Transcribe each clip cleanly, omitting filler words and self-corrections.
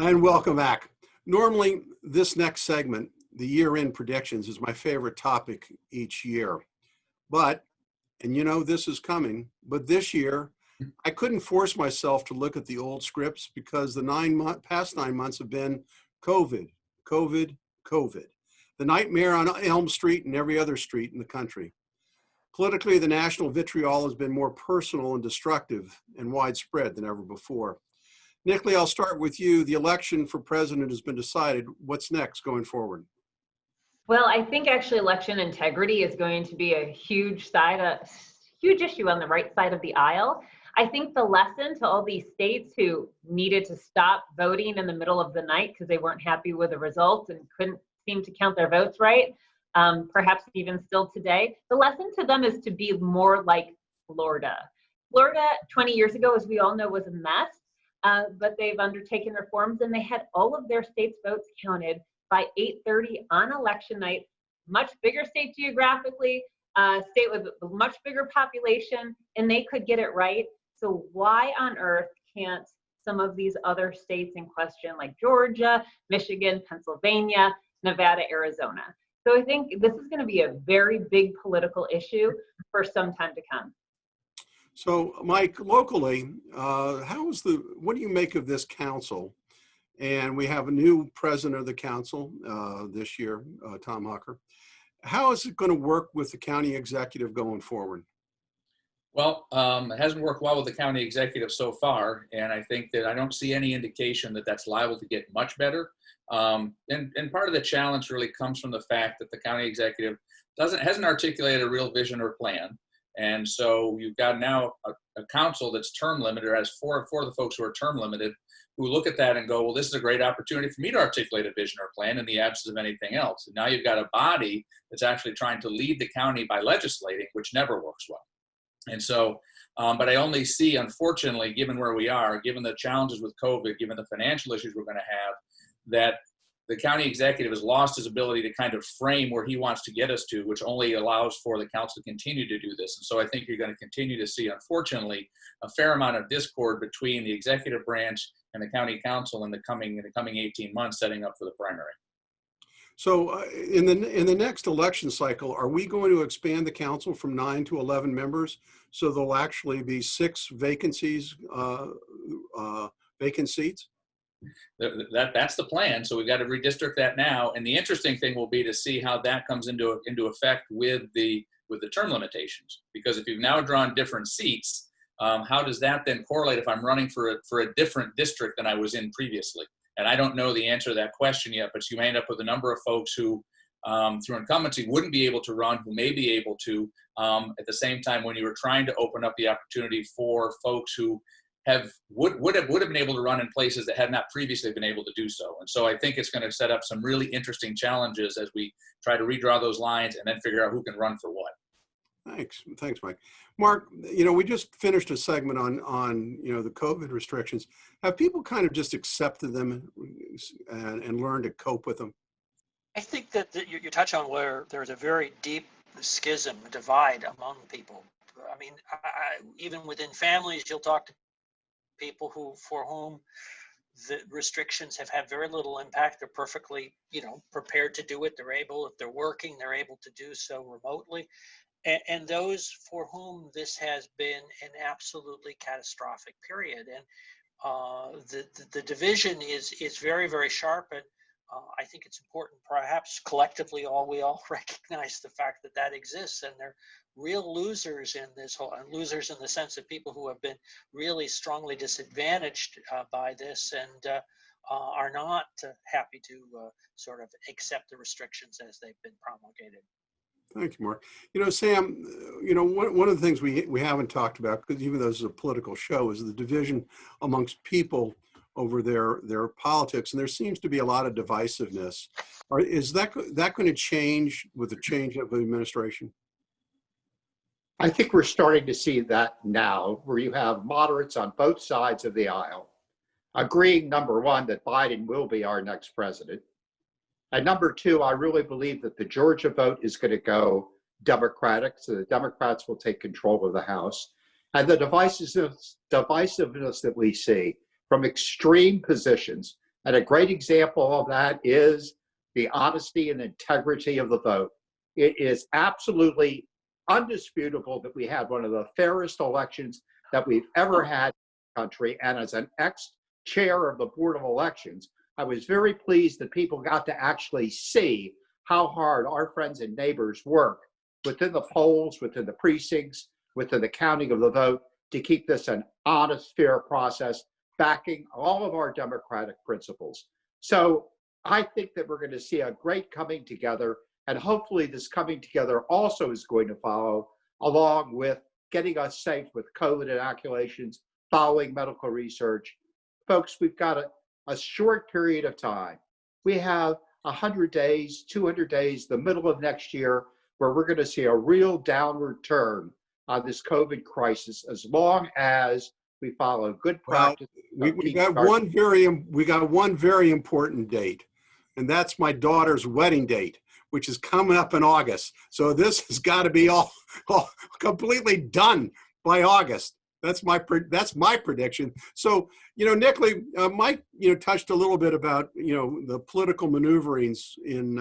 And welcome back. Normally, this next segment, the year-end predictions, is my favorite topic each year. But, and you know this is coming, but this year, I couldn't force myself to look at the old scripts because the past 9 months have been COVID, COVID, COVID. The nightmare on Elm Street and every other street in the country. Politically, the national vitriol has been more personal and destructive and widespread than ever before. Nicolee, I'll start with you. The election for president has been decided. What's next going forward? Well, I think actually election integrity is going to be a huge issue on the right side of the aisle. I think the lesson to all these states who needed to stop voting in the middle of the night because they weren't happy with the results and couldn't seem to count their votes right, perhaps even still today, the lesson to them is to be more like Florida. Florida 20 years ago, as we all know, was a mess. But they've undertaken reforms and they had all of their state's votes counted by 8:30 on election night. Much bigger state geographically, state with a much bigger population, and they could get it right. So why on earth can't some of these other states in question, like Georgia, Michigan, Pennsylvania, Nevada, Arizona? So I think this is going to be a very big political issue for some time to come. So, Mike, locally, what do you make of this council? And we have a new president of the council this year, Tom Hucker. How is it going to work with the county executive going forward? Well, it hasn't worked well with the county executive so far, and I think that I don't see any indication that that's liable to get much better. And part of the challenge really comes from the fact that the county executive hasn't articulated a real vision or plan. And so you've got now a council that's term limited, or has four of the folks who are term limited, who look at that and go, well, this is a great opportunity for me to articulate a vision or plan in the absence of anything else. And now you've got a body that's actually trying to lead the county by legislating, which never works well. And so, but I only see, unfortunately, given where we are, given the challenges with COVID, given the financial issues we're going to have, that the county executive has lost his ability to kind of frame where he wants to get us to, which only allows for the council to continue to do this. And so I think you're going to continue to see, unfortunately, a fair amount of discord between the executive branch and the county council in the coming 18 months, setting up for the primary. So in the next election cycle, are we going to expand the council from 9 to 11 members? So there'll actually be 6 vacancies, vacant seats? That's the plan. So we've got to redistrict that now. And the interesting thing will be to see how that comes into effect with the term limitations. Because if you've now drawn different seats, how does that then correlate if I'm running for a different district than I was in previously? And I don't know the answer to that question yet, but you may end up with a number of folks who, through incumbency, wouldn't be able to run, who may be able to, at the same time when you were trying to open up the opportunity for folks who would have been able to run in places that had not previously been able to do so. And so I think it's going to set up some really interesting challenges as we try to redraw those lines and then figure out who can run for what. Thanks, Mike. Mark, we just finished a segment on the COVID restrictions. Have people kind of just accepted them and learned to cope with them? I think that you touch on where there's a very deep schism, divide among people. I mean, even within families, you'll talk to people for whom the restrictions have had very little impact. They're perfectly, prepared to do it. They're able, if they're working, they're able to do so remotely. And those for whom this has been an absolutely catastrophic period. And the division is very, very sharp. And I think it's important, perhaps collectively, we all recognize the fact that exists, and they're real losers in this whole, and losers in the sense of people who have been really strongly disadvantaged by this and are not happy to sort of accept the restrictions as they've been promulgated. Thank you, Mark. Sam, one of the things we haven't talked about, because even though this is a political show, is the division amongst people over their politics, and there seems to be a lot of divisiveness. Is that going to change with the change of the administration? I think we're starting to see that now, where you have moderates on both sides of the aisle agreeing, number one, that Biden will be our next president. And number two, I really believe that the Georgia vote is going to go Democratic, so the Democrats will take control of the House. And the divisiveness that we see from extreme positions, And a great example of that is the honesty and integrity of the vote. It is absolutely undisputable that we had one of the fairest elections that we've ever had in the country. And as an ex-chair of the Board of Elections, I was very pleased that people got to actually see how hard our friends and neighbors work within the polls, within the precincts, within the counting of the vote to keep this an honest, fair process, backing all of our democratic principles. So I think that we're going to see a great coming together, and hopefully this coming together also is going to follow along with getting us safe with COVID inoculations, following medical research. Folks, we've got a short period of time. We have 100 days, 200 days, the middle of next year, where we're going to see a real downward turn on this COVID crisis, as long as we follow good practice. We got one very important date, and that's my daughter's wedding date, which is coming up in August. So this has got to be all completely done by August. That's my prediction. So, Nicolee, Mike, touched a little bit about, the political maneuverings in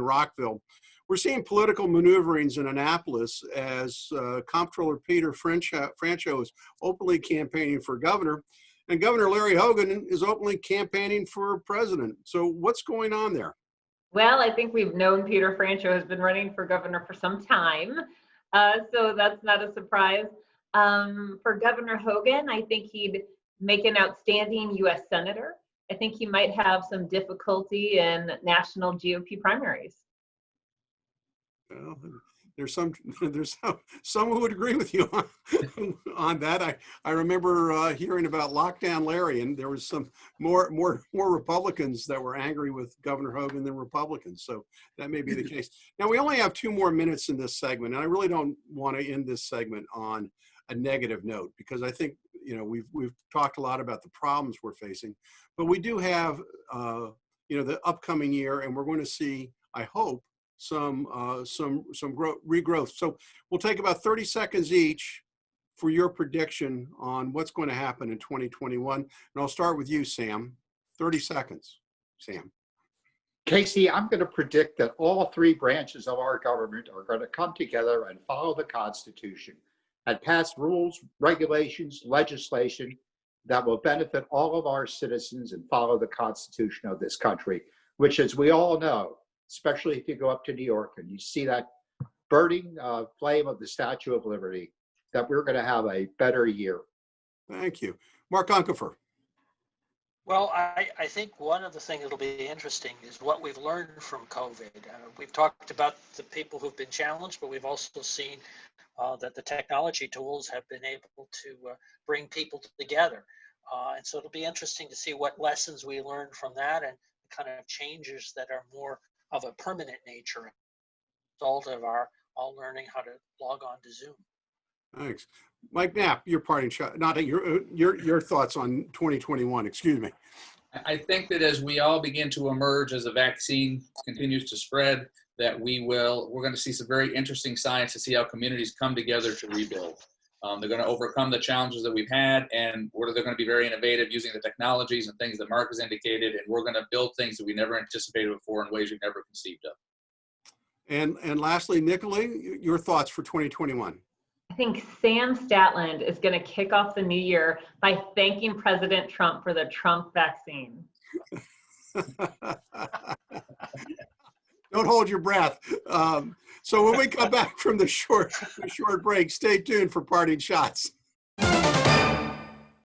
Rockville. We're seeing political maneuverings in Annapolis as Comptroller Peter Francho is openly campaigning for governor, and Governor Larry Hogan is openly campaigning for president. So what's going on there? Well, I think we've known Peter Francho has been running for governor for some time, so that's not a surprise. For Governor Hogan, I think he'd make an outstanding U.S. Senator. I think he might have some difficulty in national GOP primaries. Well, there's some who would agree with you on that. I remember hearing about Lockdown Larry, and there was some more Republicans that were angry with Governor Hogan than Republicans. So that may be the case. Now we only have 2 more minutes in this segment, and I really don't want to end this segment on a negative note, because I think we've talked a lot about the problems we're facing, but we do have the upcoming year, and we're going to see, I hope, some regrowth. So we'll take about 30 seconds each for your prediction on what's going to happen in 2021. And I'll start with you, Sam. 30 seconds, Sam. Casey, I'm going to predict that all 3 branches of our government are going to come together and follow the Constitution and pass rules, regulations, legislation that will benefit all of our citizens and follow the Constitution of this country, which, as we all know, especially if you go up to New York and you see that burning flame of the Statue of Liberty, that we're going to have a better year. Thank you. Mark Uncapher. Well, I think one of the things that'll be interesting is what we've learned from COVID. We've talked about the people who've been challenged, but we've also seen that the technology tools have been able to bring people together. And so it'll be interesting to see what lessons we learn from that, and the kind of changes that are more of a permanent nature, as a result of our all learning how to log on to Zoom. Thanks. Mike Knapp, your parting shot, not your thoughts on 2021, excuse me. I think that as we all begin to emerge, as the vaccine continues to spread, that we're going to see some very interesting science to see how communities come together to rebuild. They're going to overcome the challenges that we've had, and they're going to be very innovative using the technologies and things that Mark has indicated, and we're going to build things that we never anticipated before in ways we've never conceived of. And lastly, Nicolee, your thoughts for 2021? I think Sam Statland is going to kick off the new year by thanking President Trump for the Trump vaccine. Don't hold your breath. So when we come back from the short break, stay tuned for parting shots.